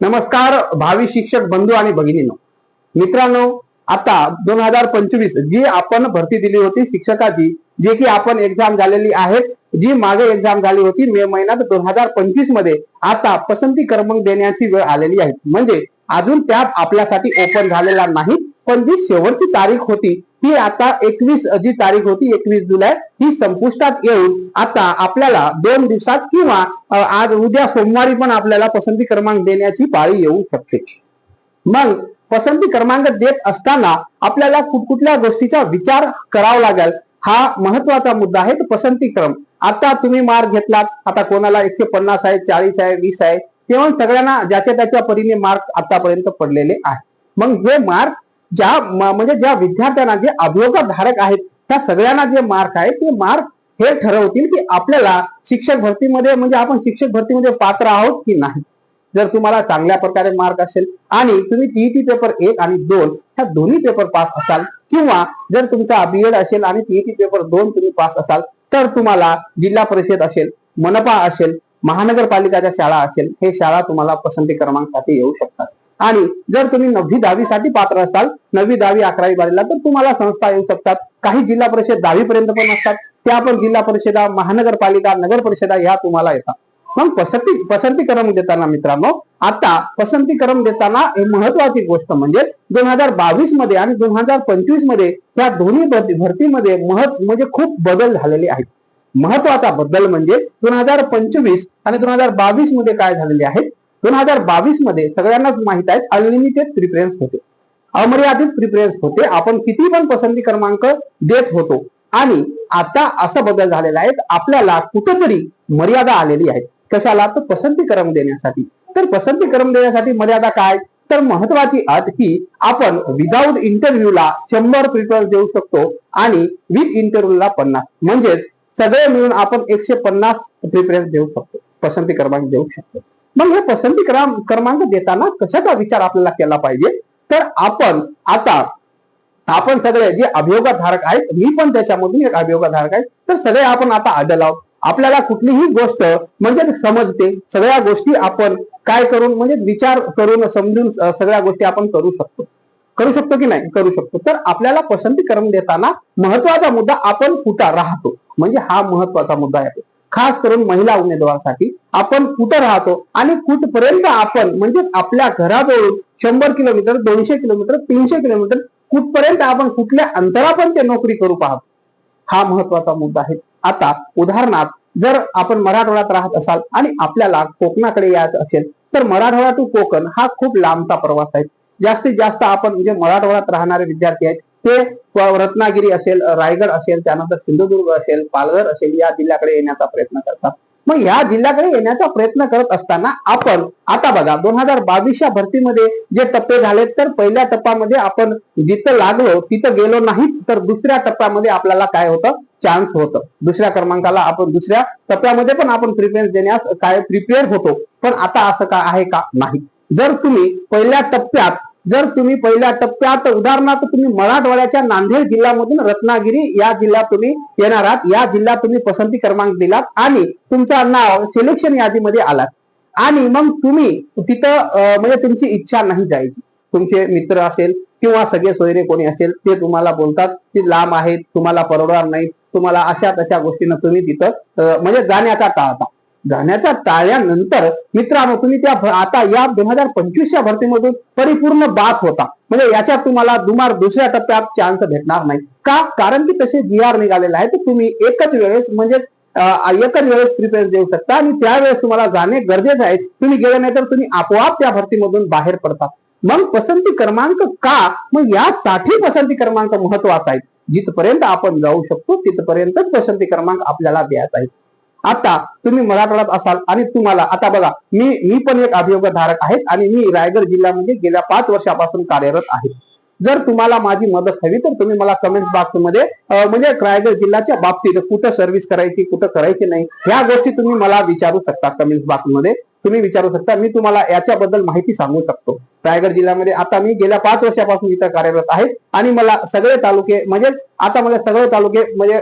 नमस्कार भावी शिक्षक बंधू आणि भगिनींनो, मित्रांनो, आता 2025 जी आपण भरती दिली होती शिक्षकाची, जे की आपण एक्झाम झालेली आहे, जी मागे एक्झाम झाली होती मे महिन्यात 2025 मध्ये, आता पसंती क्रमांक देण्याची वेळ आलेली आहे. म्हणजे अजून त्यात आपल्यासाठी ओपन झालेला नाही, पण जी शेवटची तारीख होती ही आता 21 जी तारीख होती 21 जुलै ही संपुष्टात येऊन आता आपल्याला 2 दिवसात किंवा आज उद्या सोमवारी पण आपल्याला पसंती क्रमांक देण्याची पाळी येऊ शकते. मग पसंती क्रमांक देत असताना आपल्याला कुठकुठल्या गोष्टीचा विचार करावा लागेल, हा महत्वाचा मुद्दा आहे. पसंती क्रम, आता तुम्ही मार्क घेतलात, आता कोणाला 150 आहे, 40 आहे, 20 आहे, तेव्हा सगळ्यांना ज्याच्या त्याच्या परीने मार्क आतापर्यंत पडलेले आहे. मग हे मार्क ज्या विद्यार्थ्यांना जे अभियोगाधारक आहेत त्या सगळ्यांना जे मार्क आहे ते मार्क हे ठरवतील की आपल्याला शिक्षक भरतीमध्ये म्हणजे आपण शिक्षक भरतीमध्ये पात्र आहोत की नाही. जर तुम्हाला चांगल्या प्रकारे मार्क असेल आणि तुम्ही टीईटी पेपर 1 आणि 2 ह्या दोन्ही पेपर पास असाल, किंवा जर तुमचा बीएड असेल आणि टीईटी पेपर 2 तुम्ही पास असाल, तर तुम्हाला जिल्हा परिषद असेल, मनपा असेल, महानगरपालिकाच्या शाळा असेल, हे शाळा तुम्हाला पसंती क्रमांकासाठी येऊ शकतात. आणि जर तुम्ही 9वी 10वी साठी पात्र असाल, 9वी 10वी 11वी 12वीला, तर तुम्हाला संस्था येऊ शकतात. काही जिल्हा परिषद 10वी पर्यंत पण असतात, त्या पण जिल्हा परिषदा, महानगरपालिका, नगर परिषदा ह्या तुम्हाला येतात. मग पसंती क्रम देताना मित्रांनो, आता पसंती क्रम देताना हे महत्वाची गोष्ट म्हणजे 2022 मध्ये आणि 2025 मध्ये त्या दोन्ही भरतीमध्ये म्हणजे खूप बदल झालेले आहेत. महत्वाचा बदल म्हणजे 2025 आणि 2022 मध्ये काय झालेले आहेत. 2022 मध्ये सगळ्यांनाच माहित आहे अनलिमिटेड प्रिफरन्स होते, अमर्यादित प्रिफरन्स होते, आपण किती पण पसंती क्रमांक देत होतो. आणि आता असा बदल झालेला आहे, आपल्याला कुठेतरी मर्यादा आलेली आहे. कशाला? तर पसंती क्रम देण्यासाठी. तर पसंती क्रम देण्यासाठी मर्यादा काय? तर महत्वाची अट ही आपण विदाऊट इंटरव्ह्यूला 100 प्रिफरन्स देऊ शकतो आणि विथ इंटरव्ह्यूला 50, म्हणजेच सगळे मिळून आपण 150 प्रिफरन्स देऊ शकतो, पसंती क्रमांक देऊ शकतो. मग हे पसंती क्रमांक देताना कशाचा विचार आपल्याला केला पाहिजे? तर आपण सगळे जे अभियोगाधारक आहेत, मी पण त्याच्यामधून एक अभियोगाधारक आहे, तर सगळे आपण आता अडल आहोत. आपल्याला कुठलीही गोष्ट म्हणजे समजते, सगळ्या गोष्टी आपण काय करून म्हणजे विचार करून समजून सगळ्या गोष्टी आपण करू शकतो की नाही? करू शकतो. तर आपल्याला पसंती क्रम देताना महत्वाचा मुद्दा आपण कुठं राहतो, म्हणजे हा महत्वाचा मुद्दा आहे. खास करून महिला उमेदवारासाठी आपण कुठं राहतो आणि कुठपर्यंत आपण म्हणजे आपल्या घराजवळून 100 किलोमीटर, 200 किलोमीटर, 300 किलोमीटर कुठपर्यंत आपण कुठल्या अंतरापर्यंत नोकरी करू पाहतो, हा महत्वाचा मुद्दा आहे. आता उदाहरणार्थ जर आपण मराठवाड्यात राहत असाल आणि आपल्याला कोकणाकडे यायचं असेल, तर मराठवाडा टू कोकण हा खूप लांबचा प्रवास आहे. जास्तीत जास्त आपण जे मराठवाड्यात राहणारे विद्यार्थी आहेत ते रत्नागिरी असेल, रायगड असेल, त्यानंतर सिंधुदुर्ग असेल, पालघर असेल, या जिल्ह्याकडे येण्याचा प्रयत्न करतात. मग ह्या जिल्ह्याकडे येण्याचा प्रयत्न करत असताना आपण आता बघा 2022च्या भरतीमध्ये जे टप्पे झालेत, तर पहिल्या टप्प्यामध्ये आपण जिथं लागलो तिथं गेलो नाही, तर दुसऱ्या टप्प्यामध्ये आपल्याला काय होतं, चान्स होतं. दुसऱ्या क्रमांकाला आपण दुसऱ्या टप्प्यामध्ये पण आपण प्रिफरन्स देण्यास काय प्रिपेअर होतो. पण आता असं काय आहे का? नाही. जर तुम्ही पहिल्या टप्प्यात उदाहरणार्थ तुम्ही मराठवाड्याच्या नांदेड जिल्ह्यामधून रत्नागिरी या जिल्ह्यात तुम्ही येणार आहात, या जिल्ह्यात तुम्ही पसंती क्रमांक दिलात आणि तुमचं नाव सिलेक्शन यादीमध्ये आलात, आणि मग तुम्ही तिथं म्हणजे तुमची इच्छा नाही जायची, तुमचे मित्र असेल किंवा सगळे सोयरे कोणी असेल ते तुम्हाला बोलतात की लांब आहेत, तुम्हाला परवडणार नाही, तुम्हाला अशा तशा गोष्टीनं तुम्ही तिथं म्हणजे जाण्याचा टाळल्यानंतर मित्रांनो, तुम्ही त्या आता या 2025च्या भरतीमधून परिपूर्ण बाद होता. म्हणजे याच्यात तुम्हाला दुसऱ्या टप्प्यात चान्स भेटणार नाही का? कारण की तसे GR निघालेले आहे, तर तुम्ही एकच वेळेस प्रिफरन्स देऊ शकता आणि त्यावेळेस तुम्हाला जाणे गरजेचे आहे. तुम्ही गेले नाही तर तुम्ही आपोआप त्या भरतीमधून बाहेर पडता. मग पसंती क्रमांक का? मग यासाठी पसंती क्रमांक महत्वाचा आहे. जिथपर्यंत आपण जाऊ शकतो तिथपर्यंतच पसंती क्रमांक आपल्याला द्यायचा आहे. आता तुम्ही मराठवाड्यात असाल आणि तुम्हाला आता बघा, मी पण एक अभियोगधारक आहे आणि मी रायगड जिल्ह्यामध्ये गेल्या 5 वर्षापासून कार्यरत आहे. जर तुम्हाला माझी मदत हवी तर तुम्ही मला कमेंट बॉक्स मध्ये म्हणजे रायगड जिल्ह्याच्या बाबतीत कुठं सर्व्हिस करायची, कुठं करायची नाही, ह्या गोष्टी तुम्ही मला विचारू शकता. कमेंट बॉक्स मध्ये तुम्ही विचारू शकता, मी तुम्हाला याच्याबद्दल माहिती सांगू शकतो. रायगड जिल्ह्यामध्ये आता मी गेल्या 5 वर्षापासून इथं कार्यरत आहे आणि मला सगळे तालुके म्हणजे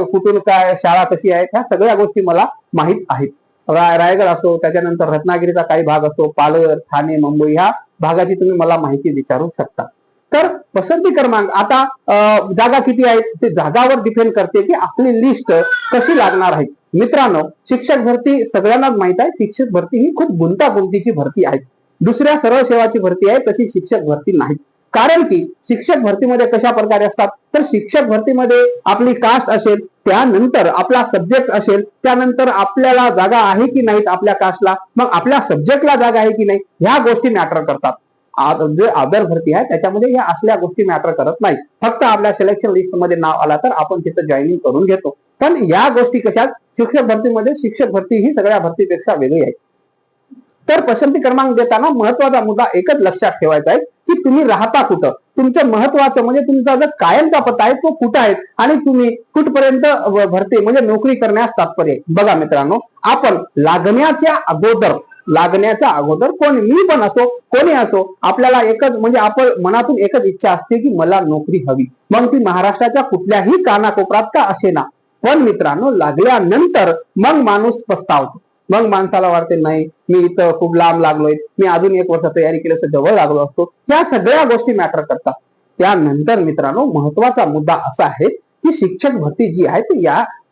कुठून काय शाळा कशी आहे ह्या सगळ्या गोष्टी मला माहित आहेत. रायगड असो, त्याच्यानंतर रत्नागिरीचा काही भाग असो, पालघर, ठाणे, मुंबई ह्या भागाची तुम्ही मला माहिती विचारू शकता. तर पसंती क्रमांक आता जागा किती आहेत ते जागावर डिपेंड करते की आपली लिस्ट कशी लागणार आहे. मित्रांनो, शिक्षक भरती सगळ्यांनाच माहित आहे, शिक्षक भरती ही खूप गुंतागुंतीची भरती आहे. दुसऱ्या सरळ सेवाची भरती आहे तशी शिक्षक भरती नाही. कारण की शिक्षक भरतीमध्ये कशा प्रकारे असतात, तर शिक्षक भरतीमध्ये आपली कास्ट असेल, त्यानंतर आपला सब्जेक्ट असेल, त्यानंतर आपल्याला जागा आहे की नाहीत आपल्या कास्टला, मग आपल्या सब्जेक्टला जागा आहे की नाही, ह्या गोष्टी मॅटर करतात. जे अदर भरती आहे त्याच्यामध्ये या असल्या गोष्टी मॅटर करत नाही. फक्त आपल्या सिलेक्शन लिस्ट मध्ये नाव आला तर आपण तिथं जॉईनिंग करून घेतो. पण या गोष्टी कशात, शिक्षक भरतीमध्ये शिक्षक भरती ही सगळ्या भरतीपेक्षा वेगळी आहे. तर पसंती क्रमांक देताना महत्वाचा मुद्दा एकच लक्षात ठेवायचा आहे की तुम्ही राहता कुठं. तुमचं महत्वाचं म्हणजे तुमचा जो कायमचा पत्ता आहे तो कुठं आहे आणि तुम्ही कुठपर्यंत भरती म्हणजे नोकरी करण्यास तात्पर्य. बघा मित्रांनो, आपण लागण्याच्या अगोदर कोणी, मी पण असो कोणी असो, आपल्याला एकच म्हणजे आपण मनातून एकच इच्छा असते की मला नोकरी हवी. मग ती महाराष्ट्राच्या कुठल्याही कानाकोपऱ्यात का असेना. पण मित्रांनो, लागल्यानंतर मग माणूस पस्तावतो. मग माणसाला वाटते नाही, मी इथं खूप लांब लागलोय, मी अजून 1 वर्ष तयारी केली तर जवळ लागलो असतो. त्या सगळ्या गोष्टी मॅटर करतात. त्यानंतर मित्रांनो, महत्वाचा मुद्दा असा आहे की शिक्षक भरती जी आहे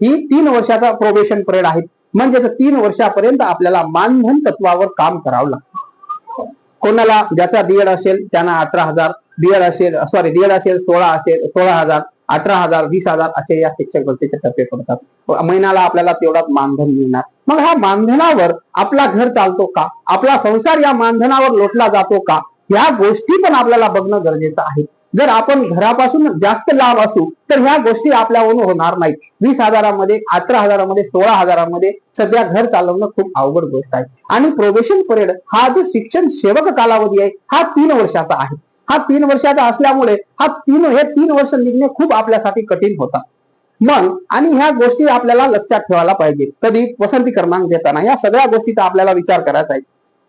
ही 3 वर्षाचा प्रोबेशन पिरियड आहे. म्हणजे 3 वर्षापर्यंत आपल्याला मानधन तत्वावर काम करावं लागतं. कोणाला ज्याचा डीएड असेल त्यांना 18,000, डीएड असेल 16,000, 18,000, 20,000 असे या शिक्षक भरतीचे टप्पे पडतात. महिन्याला आपल्याला तेवढाच मानधन मिळणार. मग ह्या मानधनावर आपला घर चालतो का, आपला संसार या मानधनावर लोटला जातो का, ह्या गोष्टी पण आपल्याला बघणं गरजेचं आहे. जर आपण घरापासून जास्त लांब असू तर ह्या गोष्टी आपल्यावरून होणार नाहीत. 20,000मध्ये, 18,000मध्ये, 16,000मध्ये सध्या घर चालवणं खूप अवघड गोष्ट आहे. आणि प्रोबेशन पिरियड हा जो शिक्षण सेवक कालावधी आहे हा 3 वर्षाचा आहे. हा 3 वर्षाचा असल्यामुळे हे 3 वर्ष निघणे खूप आपल्यासाठी कठीण होतात. मग आणि ह्या गोष्टी आपल्याला लक्षात ठेवायला पाहिजे कधी पसंती क्रमांक देताना. या सगळ्या गोष्टीचा आपल्याला विचार करायचा आहे.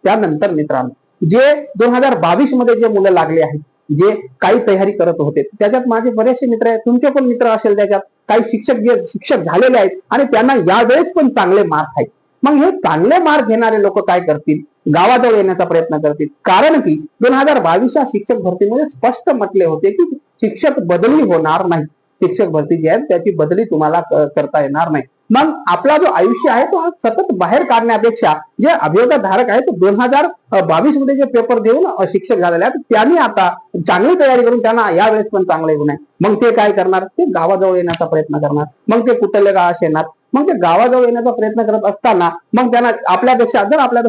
त्यानंतर मित्रांनो, जे 2022 मध्ये जे मुलं लागले आहेत, जे काही तयारी करत होते, त्याच्यात माझे बरेचसे मित्र आहेत, तुमचे पण मित्र असेल त्याच्यात, काही शिक्षक झालेले आहेत आणि त्यांना यावेळेस पण चांगले मार्क आहेत. मग हे चांगले मार्क घेणारे लोक काय करतील, गावाजवळ येण्याचा प्रयत्न करतील. कारण की 2022च्या शिक्षक भरतीमध्ये स्पष्ट म्हटले होते की शिक्षक बदली होणार नाही. शिक्षक भरती जी आहे त्याची बदली तुम्हाला करता येणार नाही. मग आपला जो आयुष्य आहे तो सतत बाहेर काढण्यापेक्षा जे अभियोगा धारक आहे तो 2022 मध्ये जे पेपर देऊन शिक्षक झालेले आहेत त्यांनी आता चांगली तयारी करून त्यांना यावेळेस पण चांगले गुण आहे. मग ते काय करणार, ते गावाजवळ येण्याचा प्रयत्न करणार. मग ते कुठले गाव येणार, मग ते गावाजवळ येण्याचा प्रयत्न करत असताना मग त्यांना आपल्यापेक्षा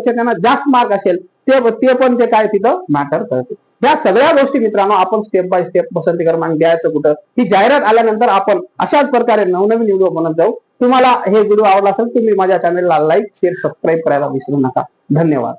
त्यांना जास्त मार्क असेल ते पण ते काय तिथं मॅटर करते. या सगळ्या गोष्टी मित्रांनो आपण स्टेप बाय स्टेप पसंती क्रमांक द्यायचं कुठं, ही जाहिरात आल्यानंतर आपण अशाच प्रकारे नवनवीन व्हिडिओ बनत जाऊ. तुम्हाला हे व्हिडिओ आवडला असेल तुम्ही माझ्या चॅनलला लाईक, शेअर, सबस्क्राईब करायला विसरू नका. धन्यवाद.